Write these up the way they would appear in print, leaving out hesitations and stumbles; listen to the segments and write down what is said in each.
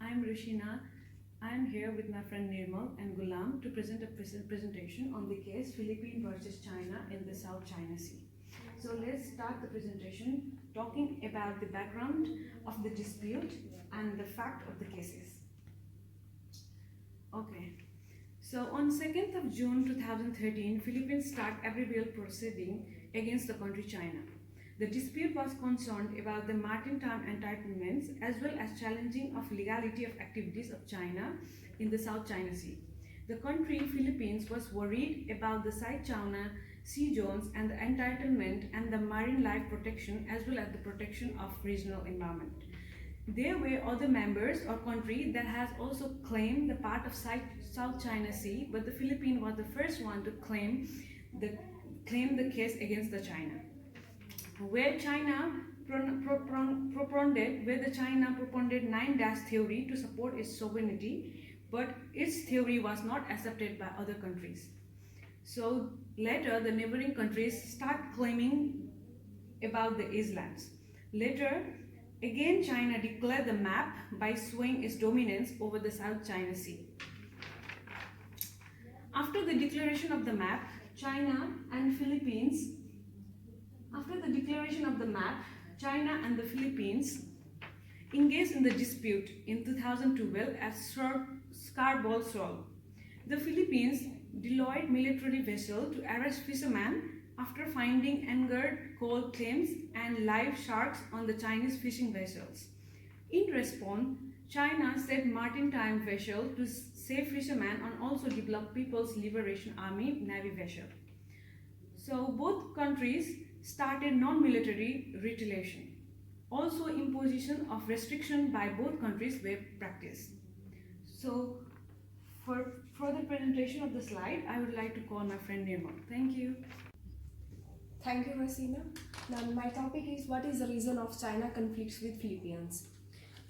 I'm Rishina. I'm here with my friend Nirmal and Gulam to present a presentation on the case Philippines versus China in the South China Sea. So let's start the presentation talking about the background of the dispute and the fact of the cases. Okay. So on 2nd of June 2013, Philippines started abbrevial proceeding against the country China. The dispute was concerned about the maritime entitlements as well as challenging of legality of activities of China in the South China Sea. The country Philippines was worried about the South China Sea zones and the entitlement and the marine life protection as well as the protection of regional environment. There were other members or country that has also claimed the part of South China Sea, but the Philippines was the first one to claim the case against the China. Where China proponed 9-dash theory to support its sovereignty, but its theory was not accepted by other countries. So later, the neighboring countries start claiming about the islands. Later, again China declared the map by showing its dominance over the South China Sea. After the declaration of the map, China and the Philippines engaged in the dispute in 2012 at Scarborough Shoal. The Philippines deployed military vessels to arrest fishermen after finding angered coal claims and live sharks on the Chinese fishing vessels. In response, China sent maritime vessels to save fishermen and also developed People's Liberation Army Navy vessel. So both countries started non-military retaliation. Also, imposition of restriction by both countries were practiced. So, for further presentation of the slide, I would like to call my friend Nirmal. Thank you. Thank you, Rasina. Now, my topic is what is the reason of China conflicts with Philippines?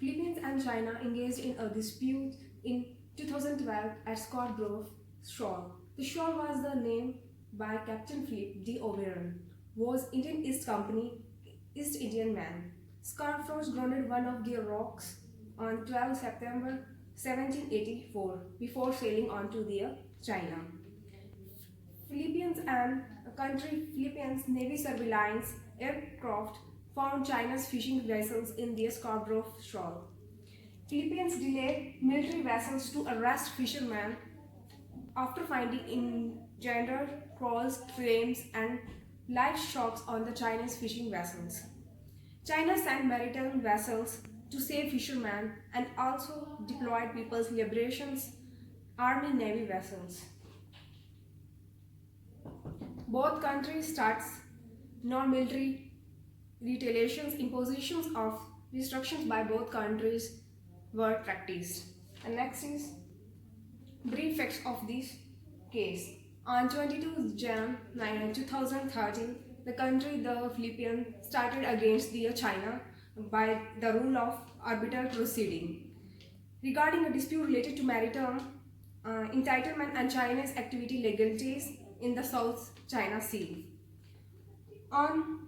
Philippines and China engaged in a dispute in 2012 at Scarborough Shoal. The shoal was the name by Captain Philip D. Oberon, was Indian East Company East Indian man. Scarborough grounded one of their rocks on 12 September 1784 before sailing on to China. Philippines Navy surveillance aircraft found China's fishing vessels in the Scarborough Shoal. Philippines delayed military vessels to arrest fishermen after finding endangered corals, clams, and live sharks on the Chinese fishing vessels. China sent maritime vessels to save fishermen and also deployed People's Liberation Army Navy vessels. Both countries started non-military retaliations. Impositions of restrictions by both countries were practiced. And next is brief facts of this case. On 22 January 2013, the Philippines, started against China by the rule of arbitral proceeding regarding a dispute related to maritime entitlement and China's activity legalities in the South China Sea. On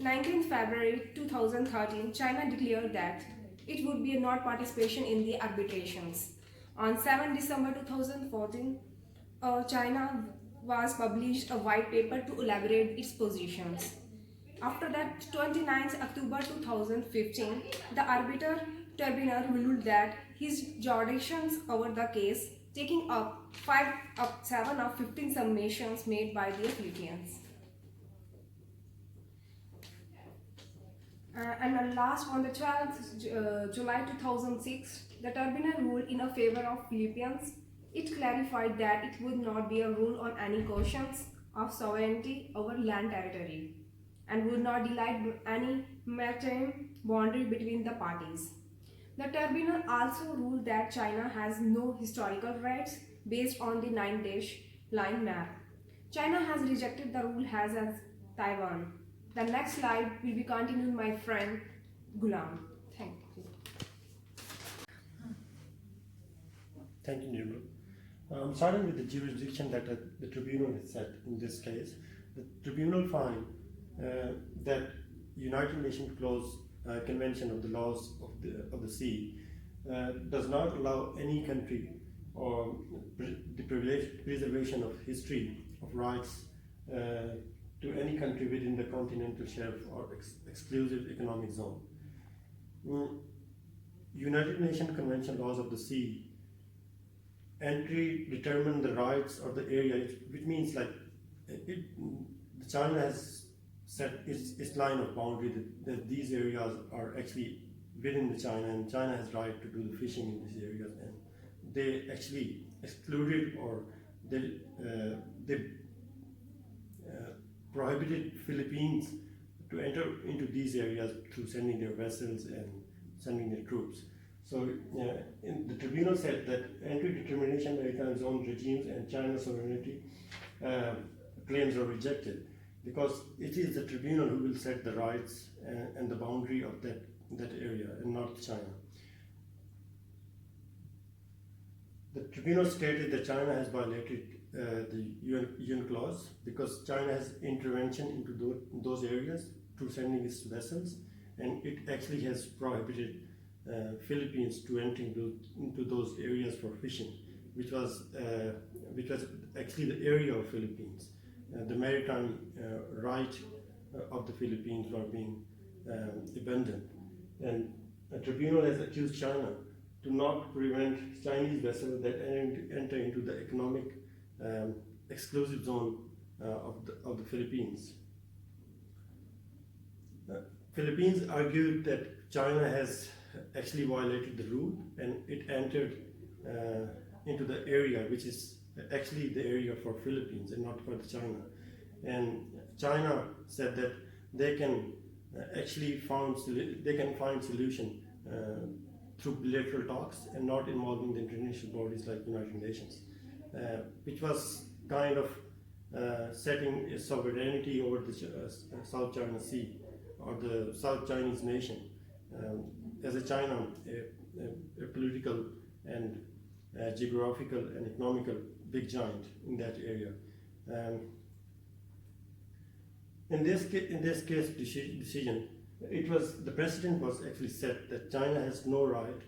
19th February 2013, China declared that it would be a non-participation in the arbitrations. On 7 December 2014, China was published a white paper to elaborate its positions. After that, 29th October 2015, the arbiter tribunal ruled that his jurisdictions over the case, taking up 7 of 15 submissions made by the Philippines. And the last, on the 12th July 2006, the tribunal ruled in favor of Philippines. It clarified that it would not be a rule on any questions of sovereignty over land territory and would not delete any maritime boundary between the parties. The tribunal also ruled that China has no historical rights based on the 9-dash line map. China has rejected the rule as Taiwan. The next slide will be continued by my friend Gulam. Thank you. Thank you, Nirmal. Starting with the jurisdiction that the tribunal has set in this case, the tribunal found that United Nations Clause Convention of the Laws of the Sea does not allow any country or the preservation of history of rights to any country within the continental shelf or exclusive economic zone. United Nations Convention Laws of the Sea entry determine the rights of the area, which means like China has set its line of boundary that these areas are actually within the China, and China has right to do the fishing in these areas, and they actually excluded or they prohibited Philippines to enter into these areas through sending their vessels and sending their troops. So the tribunal said that anti-determination maritime zone regimes and China's sovereignty claims are rejected because it is the tribunal who will set the rights and the boundary of that area and not China. The tribunal stated that China has violated the UN clause because China has intervention into those areas through sending its vessels, and it actually has prohibited Philippines to enter into those areas for fishing, which was actually the area of Philippines. The maritime right of the Philippines were being abandoned, and the tribunal has accused China to not prevent Chinese vessels that enter into the economic exclusive zone of the Philippines. Philippines argued that China has actually violated the rule and it entered into the area which is actually the area for Philippines and not for China. And China said that they can actually find solution through bilateral talks and not involving the international bodies like United Nations, which was kind of setting sovereignty over the South China Sea or the South Chinese nation as a China, a political and geographical and economical big giant in that area. In this case decision, the precedent was actually set that China has no right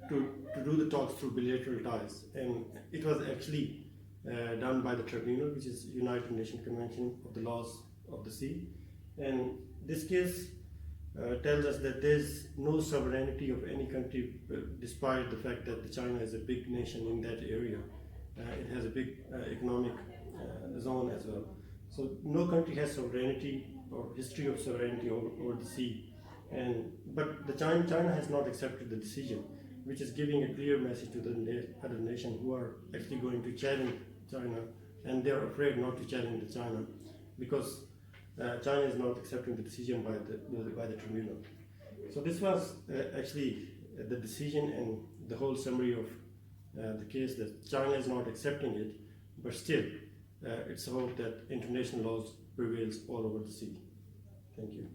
to do the talks through bilateral ties, and it was actually done by the tribunal, which is United Nations Convention of the Laws of the Sea. And this case tells us that there's no sovereignty of any country, despite the fact that China is a big nation in that area. It has a big economic zone as well. So no country has sovereignty or history of sovereignty over the sea. But China has not accepted the decision, which is giving a clear message to the other nations who are actually going to challenge China, and they are afraid not to challenge China because China is not accepting the decision by the tribunal. So this was actually the decision and the whole summary of the case, that China is not accepting it, but still it's a hope that international laws prevails all over the sea. Thank you.